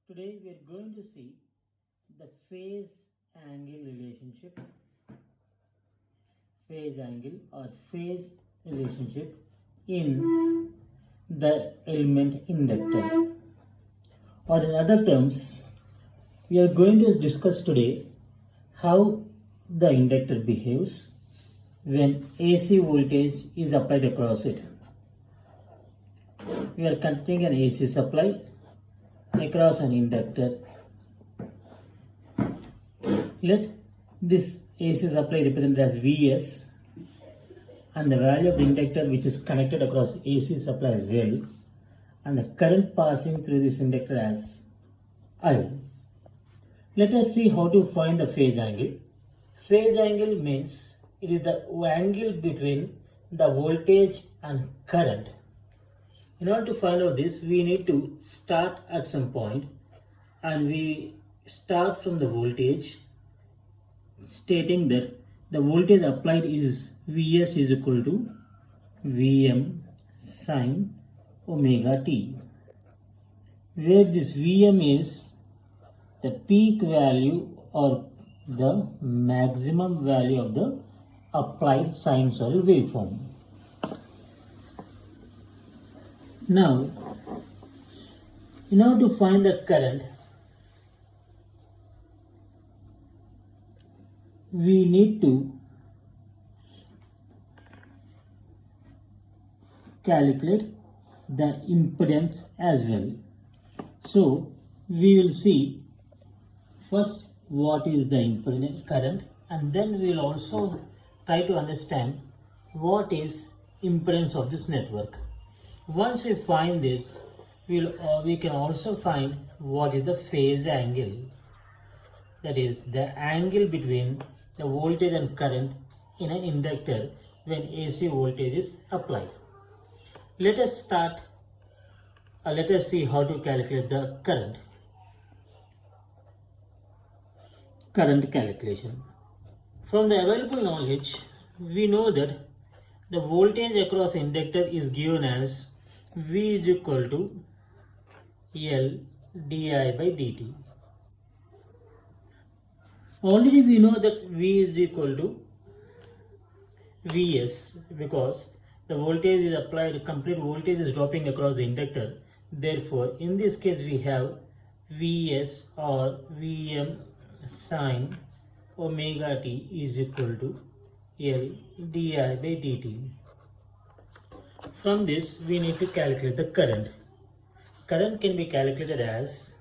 Today we are going to see the phase angle relationship, phase relationship in the element inductor. Or in other terms, we are going to discuss today how the inductor behaves when AC voltage is applied across it. We are connecting an AC supply across an inductor. Let this AC supply represented as Vs and the value of the inductor which is connected across AC supply as L and the current passing through this inductor as I. Let us see how to find the phase angle. Phase angle means it is the angle between the voltage and current. In order to find out this, we need to start at some point and we start from the voltage, stating that the voltage applied is Vs is equal to Vm sine omega t, where this Vm is the peak value or the maximum value of the applied sinusoidal waveform. Now, in order to find the current, we need to calculate the impedance as well. So, we will see first what is the impedance current, and then we will also try to understand what is impedance of this network. Once we find this, we can also find what is the phase angle, that is the angle between the voltage and current in an inductor when AC voltage is applied. Let us see how to calculate the current calculation. From the available knowledge, we know that the voltage across inductor is given as V is equal to L di by dt. Already we know that V is equal to Vs because the voltage is applied, complete voltage is dropping across the inductor. Therefore, in this case we have Vs or Vm sine omega t is equal to L di by dt. From this, we need to calculate the current. Current can be calculated as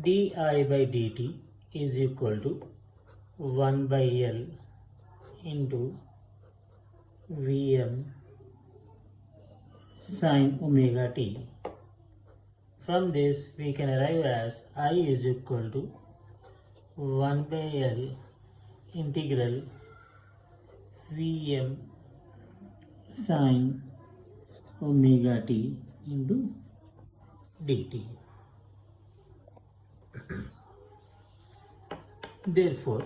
di by dt is equal to 1 by L into Vm sine omega t. From this, we can arrive as I is equal to 1 by L integral Vm sine omega t into dt. Therefore,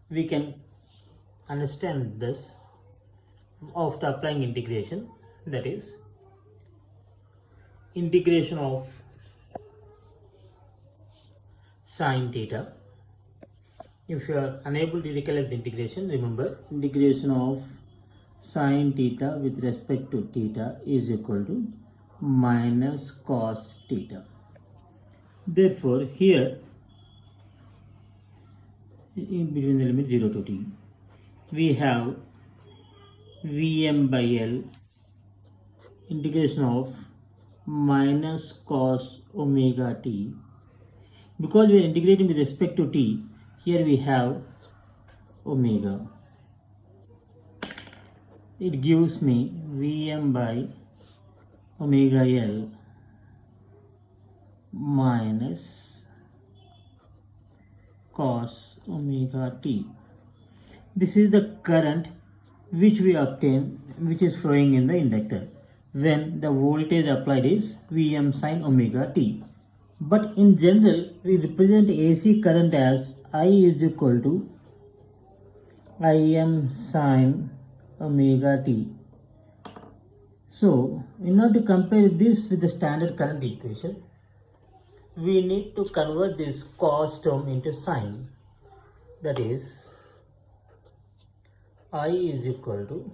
we can understand this after applying integration, that is integration of sine theta. If you are unable to recollect the integration, remember integration of sine theta with respect to theta is equal to minus cos theta. Therefore, here in between the limit 0 to t, we have Vm by L integration of minus cos omega t. Because we are integrating with respect to t, here we have omega. It gives me Vm by omega L minus cos omega t. This is the current which we obtain, which is flowing in the inductor when the voltage applied is Vm sine omega t. But in general, we represent AC current as I is equal to Im sine omega t. So, in order to compare this with the standard current equation, we need to convert this cos term into sine. That is, I is equal to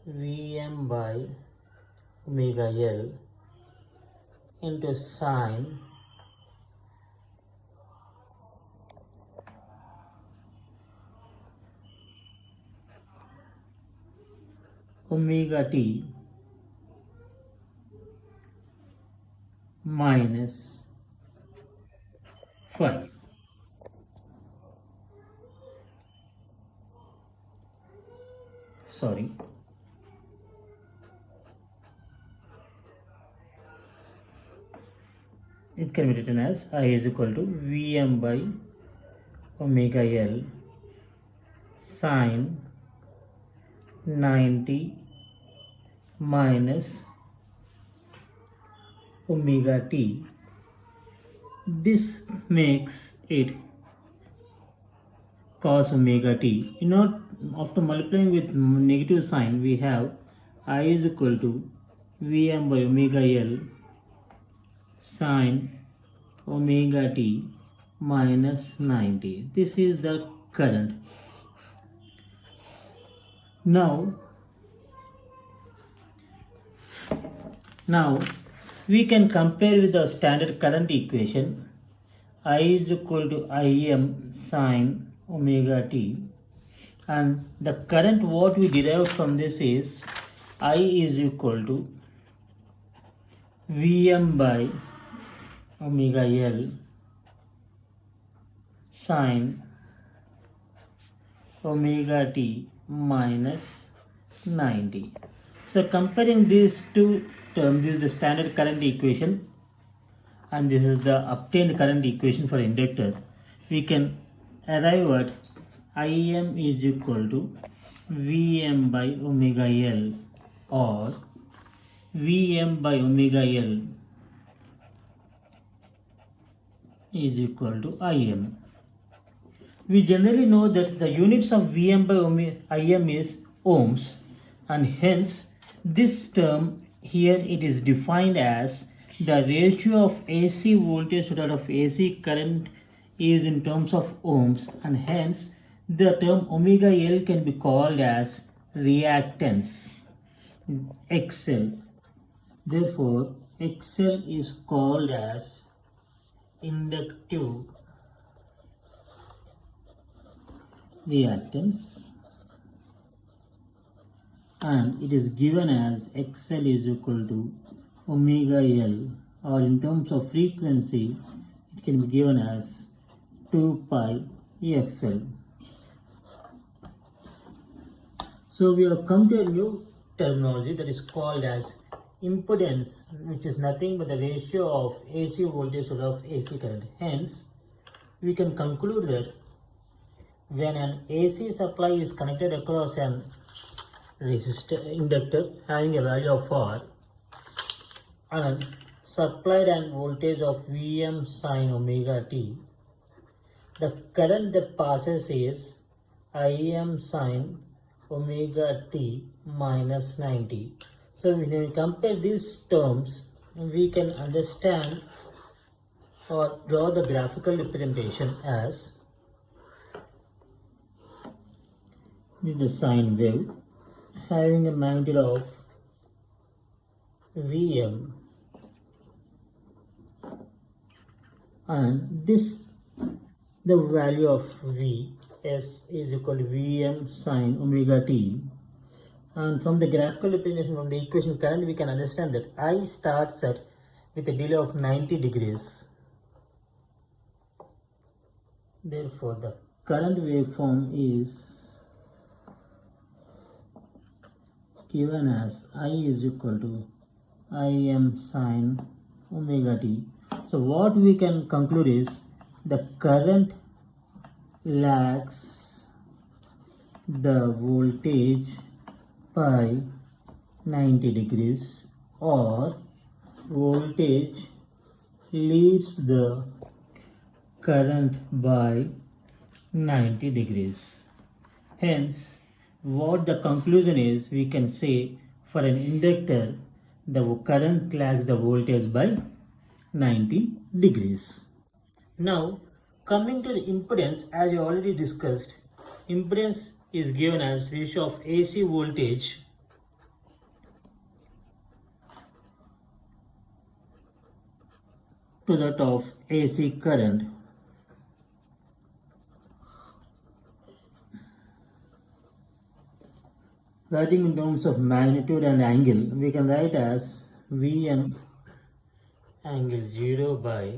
Vm by omega L into sine omega t minus phi. Sorry. It can be written as I is equal to Vm by omega L sine 90 minus omega t. This makes it cos omega t. After multiplying with negative sign, we have I is equal to Vm by omega L sine omega t minus 90. This is the current. Now we can compare with the standard current equation. I is equal to Im sine omega t, and the current what we derived from this is I is equal to Vm by omega L sine omega t minus 90. So comparing these two terms, this is the standard current equation and this is the obtained current equation for inductor. We can arrive at Im is equal to Vm by omega L or Vm by omega L is equal to Im. We generally know that the units of Vm by Im is ohms, and hence this term here it is defined as the ratio of AC voltage to that of AC current is in terms of ohms, and hence the term omega L can be called as reactance XL. Therefore, XL is called as inductive reactance, and it is given as XL is equal to omega L, or in terms of frequency it can be given as 2 pi FL. So we have come to a new terminology that is called as impedance, which is nothing but the ratio of AC voltage to of AC current. Hence, we can conclude that when an AC supply is connected across an inductor having a value of R and supplied an voltage of Vm sine omega t, the current that passes is Im sine omega t minus 90. So when we compare these terms, we can understand or draw the graphical representation as this is the sine wave having a magnitude of Vm, and this the value of V S is equal to Vm sine omega t, and from the graphical representation from the equation current we can understand that I starts at with a delay of 90 degrees. Therefore, the current waveform is given as I is equal to Im sine omega t. So what we can conclude is the current lags the voltage by 90 degrees, or voltage leads the current by 90 degrees. Hence, what the conclusion is, we can say for an inductor, the current lags the voltage by 90 degrees. Now, coming to the impedance, as you already discussed, impedance is given as ratio of AC voltage to that of AC current. Writing in terms of magnitude and angle, we can write as Vm angle 0 by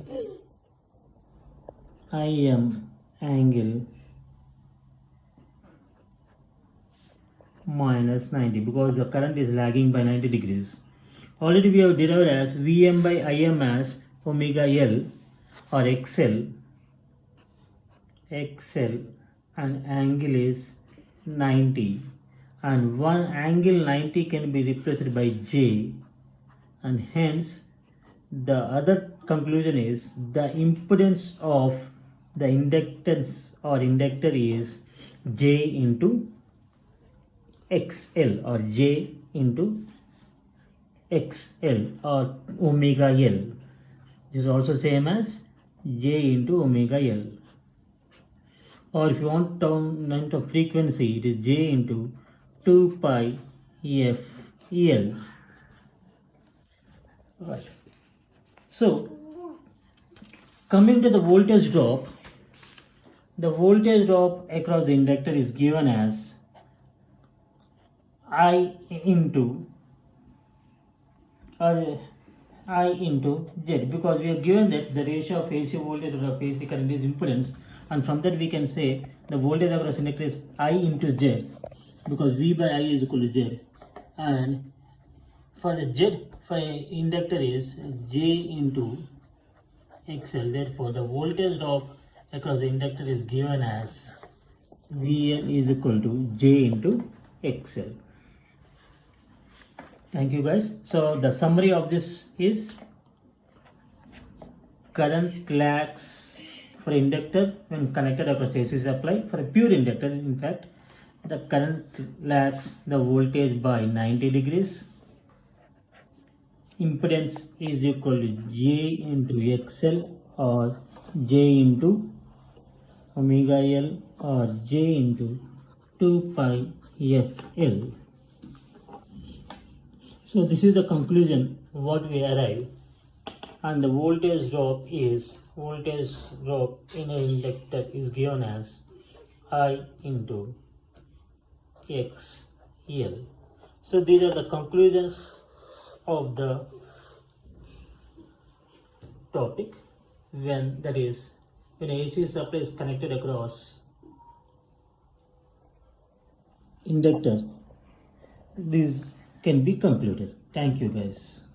Im angle minus 90, because the current is lagging by 90 degrees. Already we have derived as Vm by Im as omega L or XL, and angle is 90, and one angle 90 can be replaced by J, and hence the other conclusion is the impedance of the inductance or inductor is J into XL or J into XL or omega L. This is also same as J into omega L. Or if you want term of frequency, it is J into 2 pi f L. Right. So, coming to the voltage drop, the voltage drop across the inductor is given as I into Z, because we are given that the ratio of AC voltage to the AC current is impedance, and from that we can say the voltage across inductor is I into Z, because V by I is equal to Z, and for the Z for inductor is J into XL. Therefore, the voltage drop across the inductor is given as Vn is equal to J into XL. Thank you guys. So the summary of this is current lags for inductor when connected across AC supply. For a pure inductor, in fact, the current lags the voltage by 90 degrees. Impedance is equal to J into XL or J into omega L or J into 2 pi FL. So this is the conclusion what we arrive, and the voltage drop in an inductor is given as I into XL. So these are the conclusions of the topic when AC supply is connected across inductor. These can be concluded. Thank you guys.